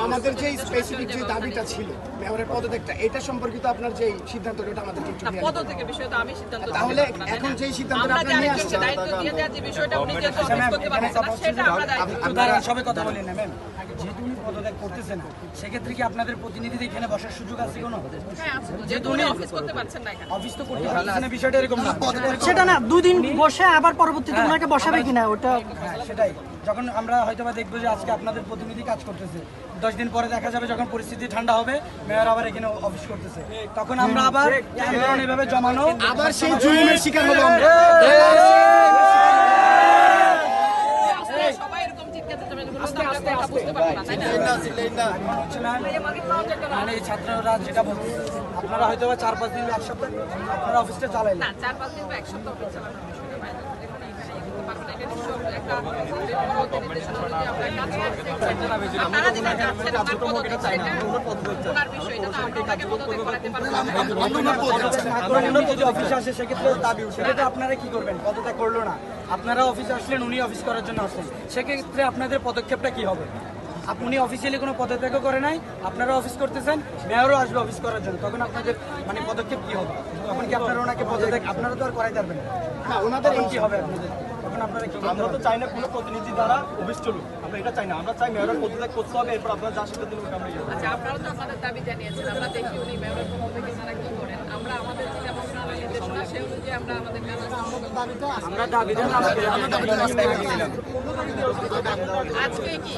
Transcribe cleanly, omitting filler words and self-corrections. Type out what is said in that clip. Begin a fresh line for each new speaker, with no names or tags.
আমাদের যে স্পেসিফিক যে দাবিটা ছিল মেয়রের পদত্যাগটা, এটা সম্পর্কিত আপনার যে সিদ্ধান্তটা আমাদেরকে একটু
পদত্যাগের বিষয়টা আমি সিদ্ধান্ত
তাহলে এখন যে সিদ্ধান্তটা আপনি নিয়ে আসছেন
দায়িত্ব দিয়ে দেওয়ার যে বিষয়টা উনি যে অফিস করতে পারছেন না সেটা আমরা
আপনারা সবাই কথা বলেন না ম্যাম, যেহেতু উনি পদত্যাগ করতেছেন সেক্ষেত্রে কি আপনাদের প্রতিনিধি এখানে বসার সুযোগ আছে কোনো?
হ্যাঁ, যেহেতু উনি অফিস করতে পারছেন না এখানে
অফিস তো করতে পারছেন না, বিষয়টা এরকম না
সেটা না, 2 দিন বসে আবার পরবর্তীতে ওনাকে বসাবে কিনা ওটা
সেটাই। যখন আমরা হয়তোবা দেখবো যে আজকে আপনাদের প্রতিনিধি কাজ করতেছে, 10 দিন পরে দেখা যাবে যখন পরিস্থিতি ঠান্ডা হবে মেয়র আবার এখানে অফিস করতেছে, তখন আমরা আবার আন্দোলন এভাবে জমানো
আবার সেই জুলুমের শিকার হবো আমরা।
সবাই এরকম চিৎকার বুঝতে পারবো না, তাই না?
মানে এই ছাত্ররা যেটা বলছে আপনারা হয়তো 4-5 দিন 1 সপ্তাহ আপনারা অফিসটা চালাইলেন
না, 4-5 দিন বা 1 সপ্তাহ অফিস চালানো বিষয়টা বাইরে দেখুন এখানে করতে পারবো না, এটা নিশ্চয় একটা নির্দেশনা অনুযায়ী আমরা কাজ করছি। তারা যেটা চাচ্ছেন ওনার পদত্যাগ সেটা ওনার বিষয়, এটা তো আমরা ওনাকে পদত্যাগ করাতে পারবো না।
যদি অফিসে আসে সেক্ষেত্রে দাবি সেক্ষেত্রে আপনারা কি করবেন? পদত্যাগ করলো না, আপনারা অফিসে আসলেন, উনি অফিস করার জন্য আসলেন, সেক্ষেত্রে আপনাদের পদক্ষেপটা কি হবে? আপনি অফিসিয়ালি কোনো পদত্যাগও করে নাই, আপনারা অফিস করতেছেন, মেয়রও আসবে অফিস করার জন্য, তখন আপনাদের মানে পদক্ষেপ কি হবে? তখন কি আপনারা ওনাকে পদত্যাগ আপনারা তো আর করাই পারবেন না, ওনাদের এই কি হবে আপনাদের? তখন আপনারা কি?
আমরা তো চাই না কোনো প্রতিনিধি দ্বারা অফিস চলুক, আমরা এটা চাই না, আমরা চাই মেয়রের পদত্যাগ করতে হবে, এরপর আপনারা যা সিদ্ধান্ত নেবেন আমরা
আচ্ছা, আপনারা তো আপনাদের দাবি জানিয়েছেন, আমরা দেখি উনি মেয়রের পদত্যাগে ওনারা কি করেন, আমরা আমাদের যেটা মন্ত্রণালয়ের নির্দেশনা সেই অনুযায়ী আমরা আমাদের কাজ আজকে কি